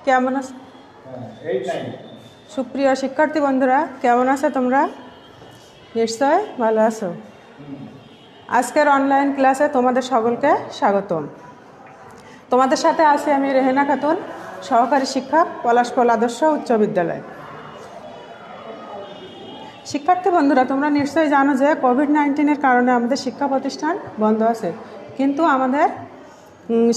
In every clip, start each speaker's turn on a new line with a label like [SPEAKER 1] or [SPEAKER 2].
[SPEAKER 1] কেমন আছো? সুপ্রিয় শিক্ষার্থী বন্ধুরা, কেমন আছো তোমরা? নিশ্চয় ভালো আছো। আজকের অনলাইন ক্লাসে তোমাদের সকলকে স্বাগতম। তোমাদের সাথে আছি আমি রেহেনা খাতুন, সহকারী শিক্ষক, পলাশপোল আদর্শ উচ্চ বিদ্যালয়। শিক্ষার্থী বন্ধুরা, তোমরা নিশ্চয়ই জানো যে কোভিড-19-এর কারণে আমাদের শিক্ষা প্রতিষ্ঠান বন্ধ আছে, কিন্তু আমাদের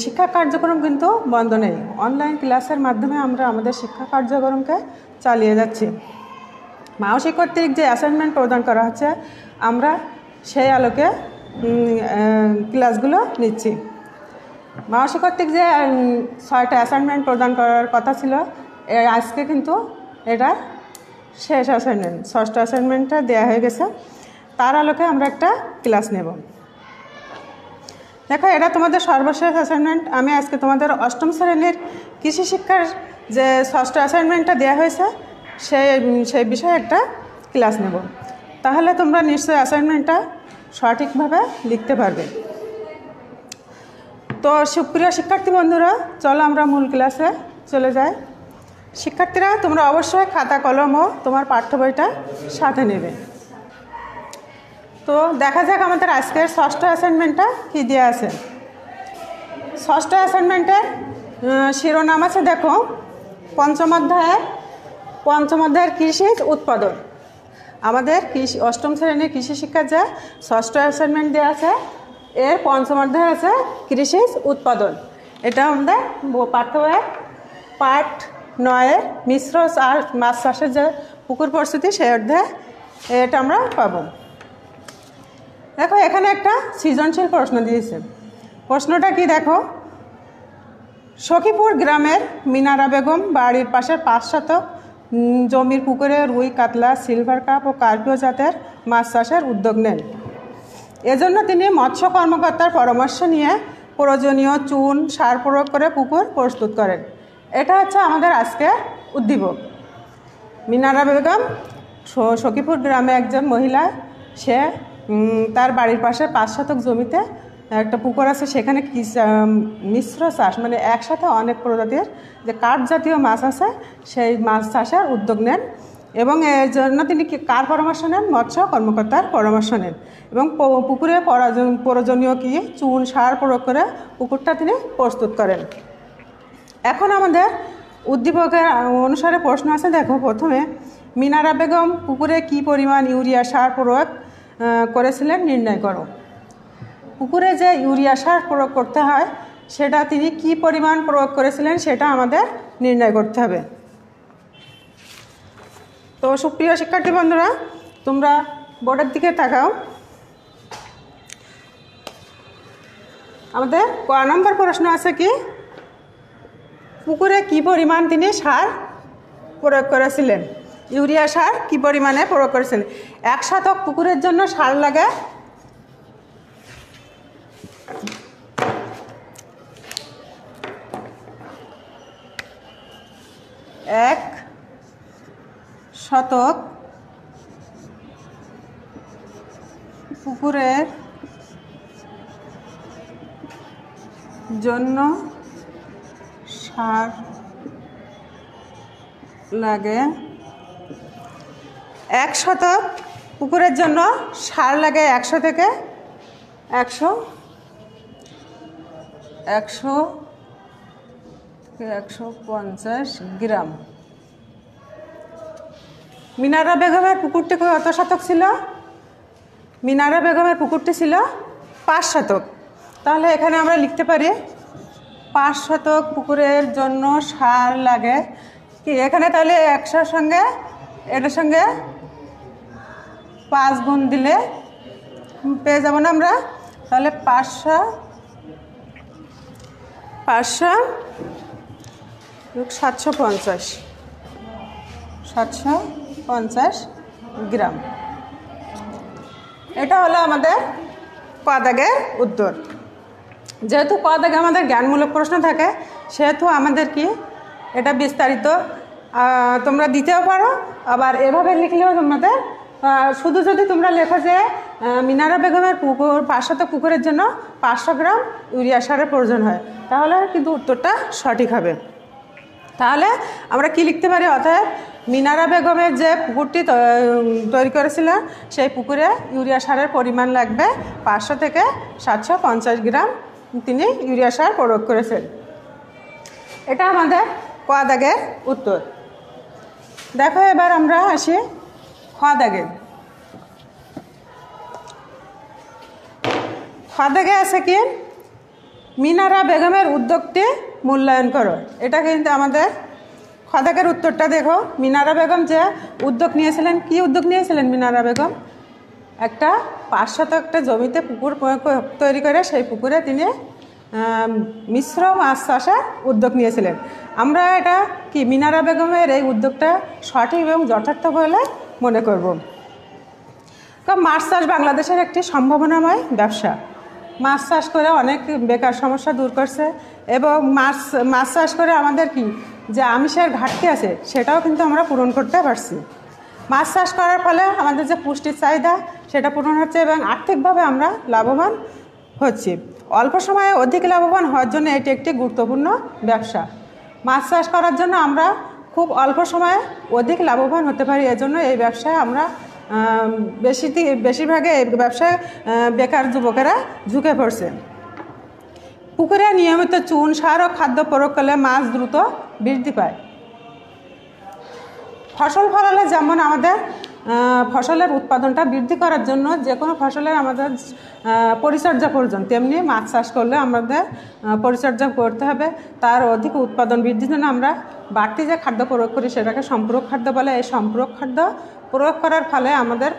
[SPEAKER 1] শিক্ষা কার্যক্রম কিন্তু বন্ধ নেই। অনলাইন ক্লাসের মাধ্যমে আমরা আমাদের শিক্ষা কার্যক্রমকে চালিয়ে যাচ্ছি। মাওসী কর্তৃক যে অ্যাসাইনমেন্ট প্রদান করা হচ্ছে, আমরা সেই আলোকে ক্লাসগুলো নিচ্ছি। মাওসী কর্তৃক যে 6টা অ্যাসাইনমেন্ট প্রদান করার কথা ছিল, আজকে কিন্তু এটা শেষ অ্যাসাইনমেন্ট, 6টা অ্যাসাইনমেন্টটা দেওয়া হয়ে গেছে। তার আলোকে আমরা একটা ক্লাস নেব। দেখো, এটা তোমাদের সর্বশেষ অ্যাসাইনমেন্ট। আমি আজকে তোমাদের 8ম শ্রেণীর কৃষি শিক্ষার যে 6টা অ্যাসাইনমেন্টটা দেওয়া হয়েছে সেই বিষয়ে একটা ক্লাস নেব। তাহলে তোমরা নিশ্চয়ই অ্যাসাইনমেন্টটা সঠিকভাবে লিখতে পারবে। তো সুপ্রিয় শিক্ষার্থী বন্ধুরা, চলো আমরা মূল ক্লাসে চলে যাই। শিক্ষার্থীরা, তোমরা অবশ্যই খাতা কলম ও তোমার পাঠ্য বইটা সাথে নেবে। তো দেখা যাক আমাদের আজকের 6টা অ্যাসাইনমেন্টটা কী দেওয়া আছে। 6টা অ্যাসাইনমেন্টের শিরোনাম আছে, দেখো, পঞ্চম অধ্যায়ের কৃষি উৎপাদন। আমাদের 8ম শ্রেণীর কৃষি শিক্ষার যে 6টা অ্যাসাইনমেন্ট দেওয়া আছে, এর পঞ্চম অধ্যায় আছে কৃষি উৎপাদন। এটা আমাদের পাঠ্য বইয়ের পাঠ 9-এর মিশ্র মাছ চাষের যে পুকুর প্রস্তুতি, সেই অধ্যায় এটা আমরা পাবো। দেখো, এখানে একটা সৃজনশীল প্রশ্ন দিয়েছে। প্রশ্নটা কি দেখো, সখীপুর গ্রামের মিনারা বেগম বাড়ির পাশের 5 শতক জমির পুকুরে রুই, কাতলা, সিলভার কাপ ও কার্পিও জাতের মাছ চাষের উদ্যোগ নেন। এজন্য তিনি মৎস্য কর্মকর্তার পরামর্শ নিয়ে প্রয়োজনীয় চুন, সার প্রয়োগ করে পুকুর প্রস্তুত করেন। এটা হচ্ছে আমাদের আজকের উদ্দীপক। মিনারা বেগম সখীপুর গ্রামে একজন মহিলা, সে তার বাড়ির পাশে 5 শতক জমিতে একটা পুকুর আছে, সেখানে মিশ্র চাষ, মানে একসাথে অনেক প্রজাতির যে কাঠ জাতীয় মাছ আছে, সেই মাছ চাষের উদ্যোগ নেন। এবং এর জন্য তিনি কার পরামর্শ নেন? মৎস্য কর্মকর্তার পরামর্শ নেন। এবং পুকুরে প্রয়োজনীয় কি চুন, সার প্রয়োগ করে পুকুরটা তিনি প্রস্তুত করেন। এখন আমাদের উদ্দীপকের অনুসারে প্রশ্ন আছে। দেখো, প্রথমে মিনারা বেগম পুকুরে কি পরিমাণ ইউরিয়া সার প্রয়োগ করেছিলেন নির্ণয় করো। পুকুরে যে ইউরিয়া সার প্রয়োগ করতে হয়, সেটা তিনি কি পরিমাণ প্রয়োগ করেছিলেন সেটা আমাদের নির্ণয় করতে হবে। তো সুপ্রিয় শিক্ষার্থী বন্ধুরা, তোমরা বোর্ডের দিকে তাকাও। আমাদের ক নম্বর প্রশ্ন আছে কি, পুকুরে কি পরিমাণ তিনি সার প্রয়োগ করেছিলেন, ইউরিয়া সার কি পরিমাণে প্রয়োগ করেছিলেন। 1 শতক পুকুরের জন্য সার লাগে 1 শতক পুকুরের জন্য সার লাগে 1 শতক পুকুরের জন্য সার লাগে 100 থেকে 150 গ্রাম। মিনারা বেগমের পুকুরটি কত শতক ছিল? মিনারা বেগমের পুকুরটি ছিল 5 শতক। তাহলে এখানে আমরা লিখতে পারি 5 শতক পুকুরের জন্য সার লাগে কি, এখানে তাহলে 100-র সঙ্গে এটার সঙ্গে 5 গুণ দিলে পেয়ে যাব না আমরা। তাহলে 500 750 গ্রাম। এটা হলো আমাদের ক দাগের উত্তর। যেহেতু ক দাগে আমাদের জ্ঞানমূলক প্রশ্ন থাকে, সেহেতু আমাদের কি এটা বিস্তারিত তোমরা দিতেও পারো, আবার এভাবে লিখলেও তোমাদের শুধু যদি তোমরা লেখো যে মিনারা বেগমের পুকুর 5 শতক পুকুরের জন্য 500 গ্রাম ইউরিয়া সারের প্রয়োজন হয়, তাহলে কিন্তু উত্তরটা সঠিক হবে। তাহলে আমরা কি লিখতে পারি? অতএব মিনারা বেগমের যে পুকুরটি তৈরি করেছিলেন সেই পুকুরে ইউরিয়া সারের পরিমাণ লাগবে 500 থেকে 750 গ্রাম তিনি ইউরিয়া সার প্রয়োগ করেছেন। এটা আমাদের ক দাগের উত্তর। দেখো এবার আমরা আসি খ দাগে। খ দাগে আছে কি? মিনারা বেগমের উদ্যোগটি মূল্যায়ন করো। এটা কিন্তু আমাদের খ দাগের উত্তরটা দেখো। মিনারা বেগম যে উদ্যোগ নিয়েছিলেন, কি উদ্যোগ নিয়েছিলেন মিনারা বেগম? একটা 500 একটা জমিতে পুকুর তৈরি করে সেই পুকুরে তিনি মিশ্র মাছ চাষের উদ্যোগ নিয়েছিলেন। আমরা এটা কি মিনারা বেগমের এই উদ্যোগটা সঠিক এবং যথার্থ বলে মনে করব। কারণ মাছ চাষ বাংলাদেশের একটি সম্ভাবনাময় ব্যবসা। মাছ চাষ করে অনেক বেকার সমস্যা দূর করছে এবং মাছ চাষ করে আমাদের কি যে আমিষের ঘাটতি আছে সেটাও কিন্তু আমরা পূরণ করতে পারছি। মাছ চাষ করার ফলে আমাদের যে পুষ্টির চাহিদা সেটা পূরণ হচ্ছে এবং আর্থিকভাবে আমরা লাভবান হচ্ছি। অল্প সময়ে অধিক লাভবান হওয়ার জন্য এটি একটি গুরুত্বপূর্ণ ব্যবসা। মাছ চাষ করার জন্য আমরা খুব অল্প সময়ে অধিক লাভবান হতে পারি। এজন্য এই ব্যবসায় আমরা বেশিরভাগে এই ব্যবসায় বেকার যুবকেরা ঝুঁকে পড়ছে। পুকুরে নিয়মিত চুন সার ও খাদ্য প্রয়োগ করলে মাছ দ্রুত বৃদ্ধি পায়। ফসল ফলালে যেমন আমাদের ফসলের উৎপাদনটা বৃদ্ধি করার জন্য যে কোনো ফসলের আমাদের পরিচর্যা প্রয়োজন, তেমনি মাছ চাষ করলে আমাদের পরিচর্যা করতে হবে। তার অধিক উৎপাদন বৃদ্ধির জন্য আমরা বাড়তি যে খাদ্য প্রয়োগ করি সেটাকে সম্পূরক খাদ্য বলে। এই সম্পূরক খাদ্য প্রয়োগ করার ফলে আমাদের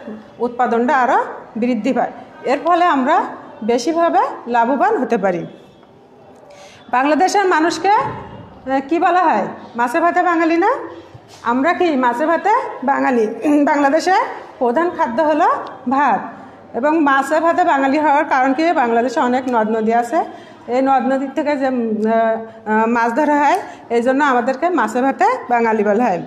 [SPEAKER 1] উৎপাদনটা আরও বৃদ্ধি পায়। এর ফলে আমরা বেশিভাবে লাভবান হতে পারি। বাংলাদেশের মানুষকে কি বলা হয়? মাছে ভাতে বাঙালি না? আমরা কি মাছে ভাতে বাঙালি। বাংলাদেশে প্রধান খাদ্য হলো ভাত এবং মাছে ভাতে বাঙালি হওয়ার কারণ কি? বাংলাদেশে অনেক নদ নদী আছে। এই নদ নদীর থেকে যে মাছ ধরা হয় এই জন্য আমাদেরকে মাছে ভাতে বাঙালি বলা হয়।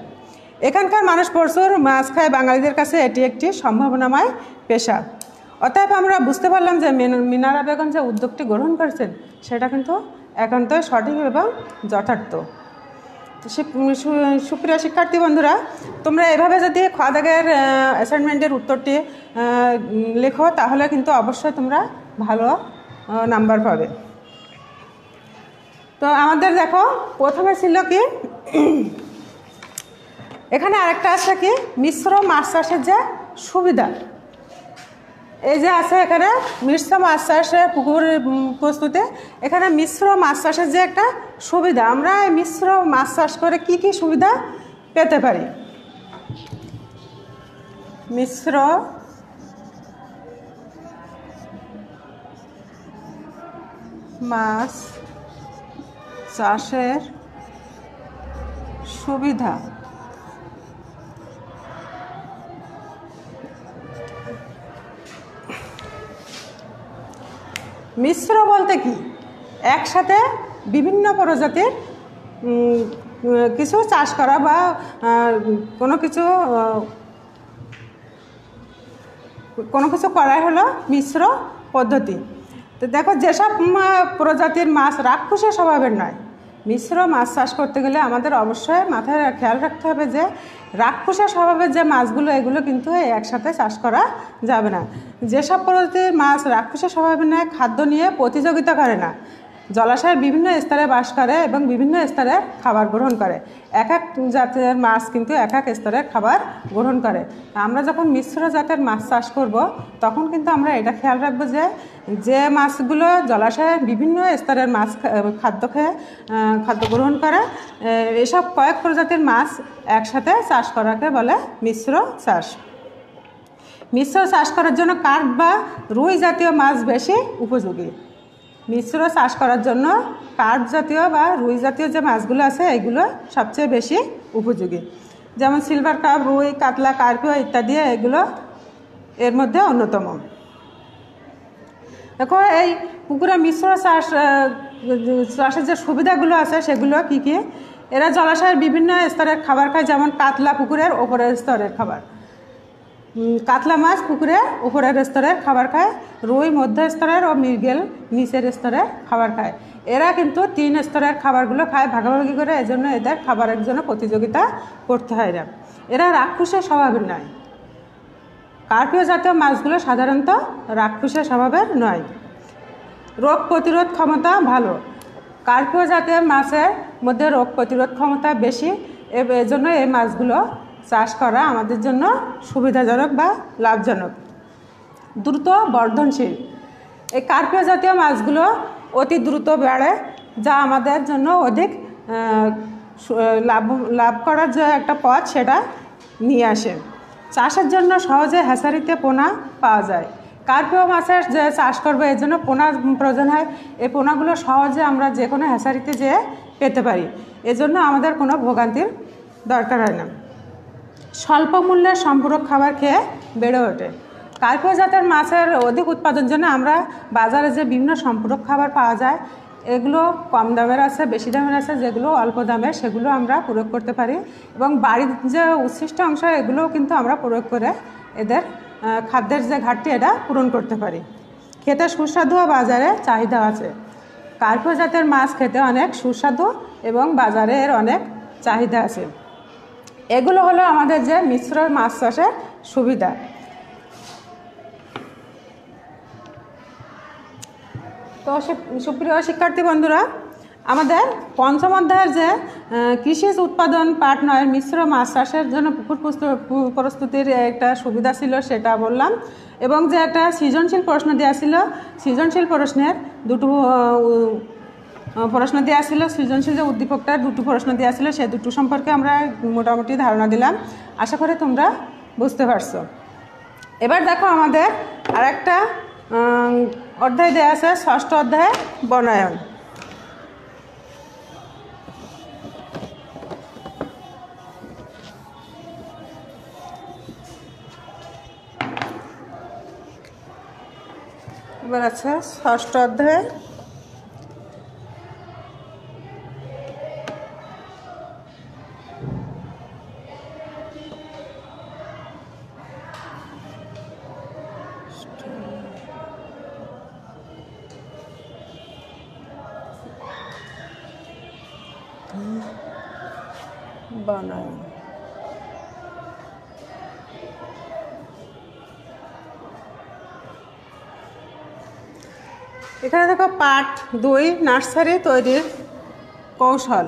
[SPEAKER 1] এখানকার মানুষ প্রচুর মাছ খায়। বাঙালিদের কাছে এটি একটি সম্ভাবনাময় পেশা। অতএব আমরা বুঝতে পারলাম যে মিনারা বেগম যে উদ্যোগটি গ্রহণ করেছেন সেটা কিন্তু একান্তই সঠিক এবং যথার্থ। সুপ্রিয় শিক্ষার্থী বন্ধুরা, তোমরা এভাবে যদি খ দাগের অ্যাসাইনমেন্টের উত্তরটি লেখো তাহলে কিন্তু অবশ্যই তোমরা ভালো নাম্বার পাবে। তো আমাদের দেখো প্রথমে ছিল কি, এখানে আরেকটা আছে কি মিশ্র মাছ চাষের যে সুবিধা। এই যে আছে এখানে মিশ্র মাছ চাষের পুকুর প্রস্তুতে, এখানে মিশ্র মাছ চাষের যে একটা সুবিধা, আমরা এই মিশ্র মাছ চাষ করে কি কি সুবিধা পেতে পারি? মিশ্র মাছ চাষের সুবিধা। মিশ্র বলতে কি? একসাথে বিভিন্ন প্রজাতির কিছু চাষ করা বা কোনো কিছু করাই হলো মিশ্র পদ্ধতি। তো দেখো যেসব প্রজাতির মাছ রাক্ষসের স্বভাবের নয়, মিশ্র মাছ চাষ করতে গেলে আমাদের অবশ্যই মাথায় খেয়াল রাখতে হবে যে রাক্ষসের স্বভাবের যে মাছগুলো এগুলো কিন্তু একসাথে চাষ করা যাবে না। যেসব প্রজাতির মাছ রাক্ষসের স্বভাবের নয়, খাদ্য নিয়ে প্রতিযোগিতা করে না, জলাশয়ের বিভিন্ন স্তরে বাস করে এবং বিভিন্ন স্তরে খাবার গ্রহণ করে। এক এক জাতের মাছ কিন্তু এক এক স্তরের খাবার গ্রহণ করে। আমরা যখন মিশ্র জাতের মাছ চাষ করব তখন কিন্তু আমরা এটা খেয়াল রাখবো যে যে মাছগুলো জলাশয়ের বিভিন্ন স্তরের মাছ খাদ্য গ্রহণ করে, এসব কয়েক প্রজাতির মাছ একসাথে চাষ করাকে বলে মিশ্র চাষ। মিশ্র চাষ করার জন্য কার্প বা রুই জাতীয় মাছ বেশি উপযোগী। মিশ্র চাষ করার জন্য কার্প জাতীয় বা রুই জাতীয় যে মাছগুলো আছে এগুলো সবচেয়ে বেশি উপযোগী। যেমন সিলভার কার্প, রুই, কাতলা, কার্পিও ইত্যাদি এগুলো এর মধ্যে অন্যতম। দেখো এই পুকুরে মিশ্র চাষের যে সুবিধাগুলো আছে সেগুলো কি কি? এরা জলাশয়ের বিভিন্ন স্তরের খাবার খায়। যেমন কাতলা পুকুরের ওপরের স্তরের খাবার, কাতলা মাছ পুকুরে উপরের স্তরের খাবার খায়, রুই মধ্য স্তরের ও মৃগেল নিচের স্তরের খাবার খায়। এরা কিন্তু 3 স্তরের খাবারগুলো খায় ভাগাভাগি করে, এজন্য এদের খাবারের জন্য প্রতিযোগিতা করতে হয় না। এরা রাক্ষসের স্বভাবের নয়। কার্পীয় জাতীয় মাছগুলো সাধারণত রাক্ষসের স্বভাবের নয়। রোগ প্রতিরোধ ক্ষমতা ভালো। কার্পীয় জাতীয় মাছের মধ্যে রোগ প্রতিরোধ ক্ষমতা বেশি, এজন্য এই মাছগুলো চাষ করা আমাদের জন্য সুবিধাজনক বা লাভজনক। দ্রুত বর্ধনশীল। এই কার্পীয় জাতীয় মাছগুলো অতি দ্রুত বাড়ে, যা আমাদের জন্য অধিক লাভ করার যে একটা পথ সেটা নিয়ে আসে। চাষের জন্য সহজে হ্যাচারিতে পোনা পাওয়া যায়। কার্পীয় মাছের যে চাষ করবে এর জন্য পোনা প্রয়োজন হয়। এই পোনাগুলো সহজে আমরা যে কোনো হ্যাচারিতে যেয়ে পেতে পারি, এজন্য আমাদের কোনো ভোগান্তির দরকার হয় না। স্বল্প মূল্যের সম্পূরক খাবার খেয়ে বেড়ে ওঠে। কার্পীয় জাতের মাছের অধিক উৎপাদনের জন্য আমরা বাজারে যে বিভিন্ন সম্পূরক খাবার পাওয়া যায়, এগুলো কম দামের আছে, বেশি দামের আছে, যেগুলো অল্প দামের সেগুলো আমরা প্রয়োগ করতে পারি, এবং বাড়ির যে উচ্ছিষ্ট অংশ এগুলোও কিন্তু আমরা প্রয়োগ করে এদের খাদ্যের যে ঘাটতি এটা পূরণ করতে পারি। খেতে সুস্বাদু ও বাজারে চাহিদা আছে। কার্পীয় জাতের মাছ খেতে অনেক সুস্বাদু এবং বাজারে এর অনেক চাহিদা আছে। এগুলো হলো আমাদের যে মিশ্র মাছ চাষের সুবিধা। তো সুপ্রিয় শিক্ষার্থী বন্ধুরা, আমাদের পঞ্চম অধ্যায়ের যে কৃষিজ উৎপাদন পার্ট 9 মিশ্র মাছ চাষের জন্য পুকুর প্রস্তুতির একটা সুবিধা ছিল সেটা বললাম, এবং যে একটা সৃজনশীল প্রশ্ন দেওয়া ছিল, সৃজনশীল প্রশ্নের দুটো প্রশ্ন দেওয়া ছিল, সৃজনশীল যে উদ্দীপকটার দুটো প্রশ্ন দেওয়া ছিল সে দুটো সম্পর্কে আমরা মোটামুটি ধারণা দিলাম। আশা করি তোমরা বুঝতে পারছো। এবার দেখো আমাদের আরেকটা অধ্যায় দেওয়া আছে, ষষ্ঠ অধ্যায়ে বনায়ন। এবার আছে ষষ্ঠ অধ্যায়ে বনায়ন। এখানে দেখো পার্ট 2 নার্সারি তৈরির কৌশল।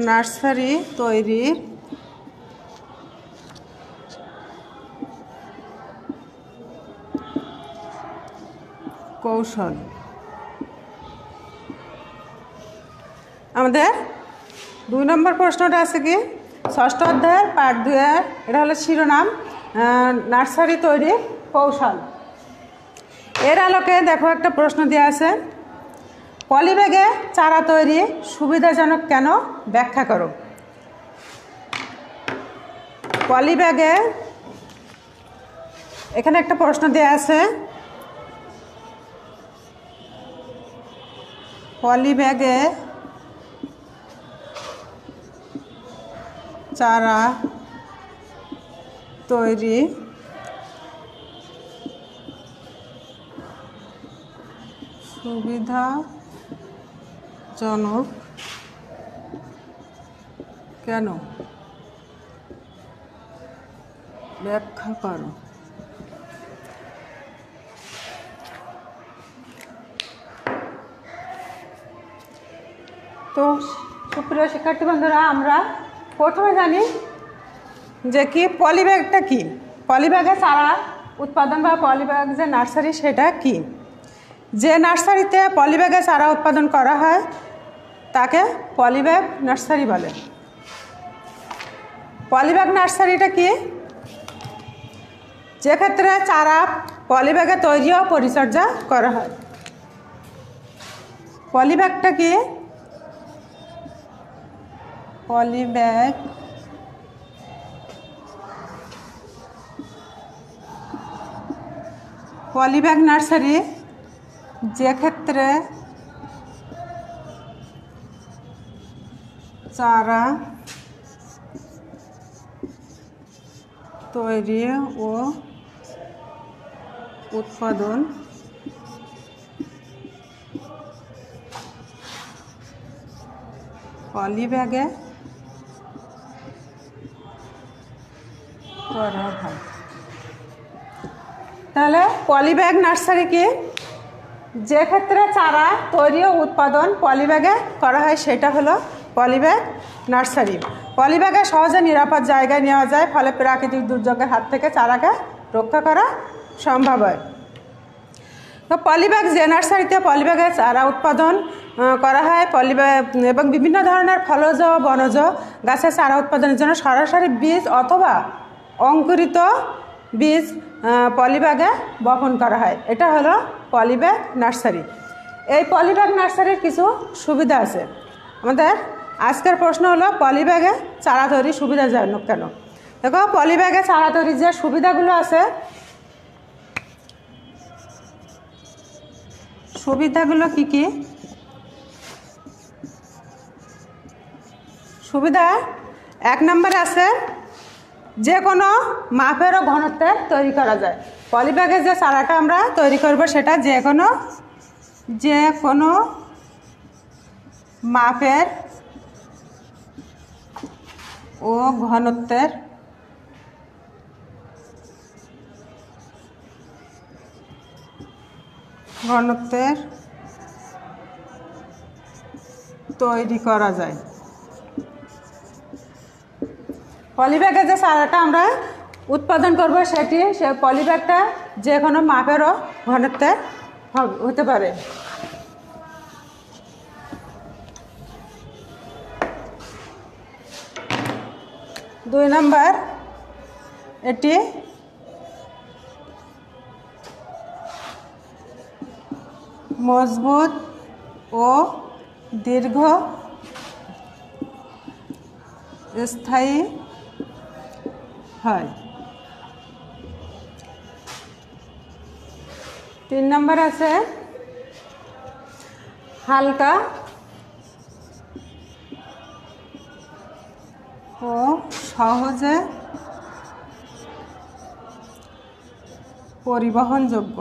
[SPEAKER 1] নার্সারি তৈরির কৌশল। আমাদের 2 নম্বর প্রশ্নটা আছে কি, ষষ্ঠ অধ্যায়ের পার্ট 2 এর, এটা হলো শিরোনাম নার্সারি তৈরির কৌশল। এর আলোকে দেখো একটা প্রশ্ন দেওয়া আছে, পলিব্যাগে চারা তৈরি সুবিধাজনক কেন ব্যাখ্যা করো। পলিব্যাগে এখানে একটা প্রশ্ন দেওয়া আছে, পলিব্যাগে চারা তৈরি সুবিধাজনক কেন ব্যাখ্যা করো। তো সুপ্রিয় শিক্ষার্থী বন্ধুরা, আমরা প্রথমে জানি যে কি পলিব্যাগটা কি, পলিব্যাগে চারা উৎপাদন বা পলিব্যাগ যে নার্সারি সেটা কি। যে নার্সারিতে পলিব্যাগে চারা উৎপাদন করা হয় তাকে পলিব্যাগ নার্সারি বলে। পলিব্যাগ নার্সারিটা কি, যে ক্ষেত্রে চারা পলিব্যাগে তৈরি ও পরিচর্যা করা হয়। পলিব্যাগটা কি, পলিব্যাগ পলিব্যাগ নার্সারি যে ক্ষেত্রে চারা তৈরি ও উৎপাদন পলিব্যাগে করা হয়। তাহলে পলিব্যাগ নার্সারি কি? যে ক্ষেত্রে চারা তৈরি ও উৎপাদন পলিব্যাগে করা হয় সেটা হলো পলিব্যাগ নার্সারি। পলিব্যাগে সহজে নিরাপদ জায়গায় নেওয়া যায়, ফলে প্রাকৃতিক দুর্যোগের হাত থেকে চারাকে রক্ষা করা সম্ভব হয়। তো পলিব্যাগ, যে নার্সারিতে পলিব্যাগে চারা উৎপাদন করা হয় পলিব্যাগ এবং বিভিন্ন ধরনের ফলজ ও বনজ গাছের চারা উৎপাদনের জন্য সরাসরি বীজ অথবা অঙ্কুরিত বীজ পলিব্যাগে বপন করা হয়, এটা হলো পলিব্যাগ নার্সারি। এই পলিব্যাগ নার্সারির কিছু সুবিধা আছে। আমাদের আজকের প্রশ্ন হলো পলিব্যাগে চারা তৈরির সুবিধাজনক কেন? দেখো, পলিব্যাগে চারা তৈরির যে সুবিধাগুলো আছে, সুবিধাগুলো কি কি? সুবিধা 1 নম্বরে আছে যে কোনো মাপের ও ঘনত্বের তৈরি করা যায়। পলিব্যাগে যে চারাটা আমরা তৈরি করব সেটা যে কোনো মাপের ও ঘনত্বের তৈরি করা যায়। পলিব্যাগে যে চারাটা আমরা উৎপাদন করব সে পলিব্যাগটা যে কোনো মাপের ও ঘনত্বের হতে পারে। দুই নম্বর, এটি মজবুত ও দীর্ঘস্থায়ী হয়। 3 নম্বর আছে হালকা ও সহজে পরিবহনযোগ্য।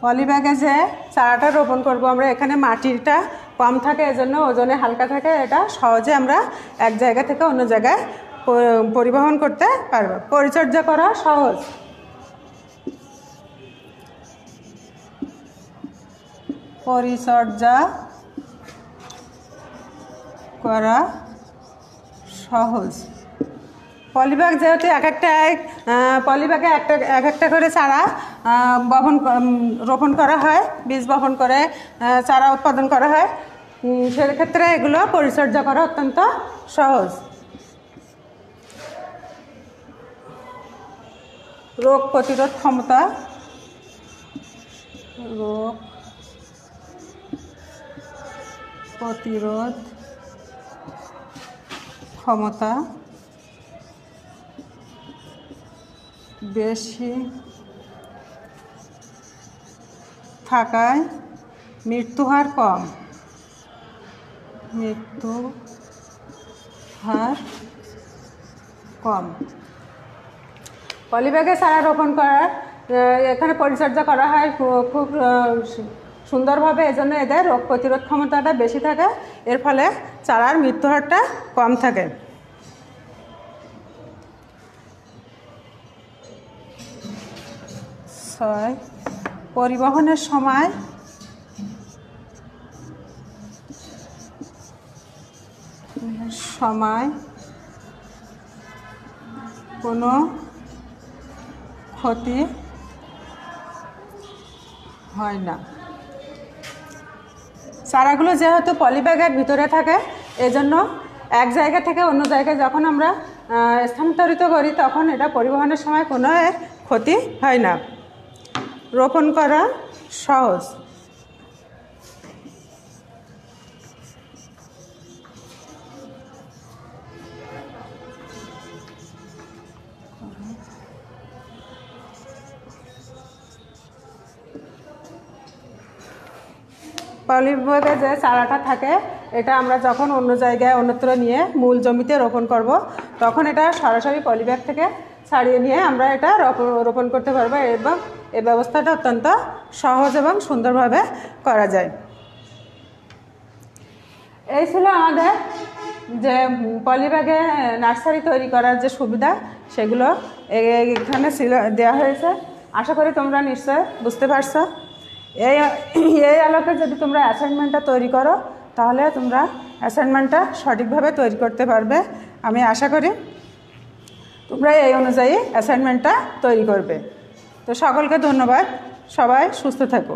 [SPEAKER 1] পলিব্যাগে যে চারাটা রোপণ করব আমরা, এখানে মাটিটা কম থাকে, এজন্য ওজনে হালকা থাকে, এটা সহজে আমরা এক জায়গা থেকে অন্য জায়গায় পরিবহন করতে পারব। পরিচর্যা করা সহজ। পরিচর্যা করা সহজ। পলিব্যাগ যেহেতু পলিব্যাগে এক একটা করে চারা রোপণ করা হয়, বীজ বপন করে চারা উৎপাদন করা হয়, সেক্ষেত্রে এগুলো পরিচর্যা করা অত্যন্ত সহজ। রোগ প্রতিরোধ ক্ষমতা, বেশি থাকায় মৃত্যুহার কম। পলিব্যাগে চারা রোপণ করার এখানে পরিচর্যা করা হয় খুব সুন্দরভাবে, এজন্য এদের রোগ প্রতিরোধ ক্ষমতাটা বেশি থাকে, এর ফলে চারার মৃত্যুহারটা কম থাকে। পরিবহনের সময় কোনো ক্ষতি হয় না। চারাগুলো যেহেতু পলিব্যাগের ভিতরে থাকে, এজন্য এক জায়গা থেকে অন্য জায়গায় যখন আমরা স্থানান্তরিত করি তখন এটা পরিবহনের সময় কোনো ক্ষতি হয় না। রোপণ করা সহজ। পলিব্যাগে যে চারাটা থাকে এটা আমরা যখন অন্য জায়গায় অন্যত্র নিয়ে মূল জমিতে রোপণ করব, তখন এটা সরাসরি পলিব্যাগ থেকে ছাড়িয়ে নিয়ে আমরা এটা রোপণ করতে পারবো এবং এই ব্যবস্থাটা অত্যন্ত সহজ এবং সুন্দরভাবে করা যায়। এই ছিল আমাদের যে পলিব্যাগে নার্সারি তৈরি করার যে সুবিধা, সেগুলো এখানে দেওয়া হয়েছে। আশা করি তোমরা নিশ্চয় বুঝতে পারছো। এই আলোকে যদি তোমরা অ্যাসাইনমেন্টটা তৈরি করো, তাহলে তোমরা অ্যাসাইনমেন্টটা সঠিকভাবে তৈরি করতে পারবে। আমি আশা করি তোমরা এই অনুযায়ী অ্যাসাইনমেন্টটা তৈরি করবে। তো সকলকে ধন্যবাদ, সবাই সুস্থ থাকো।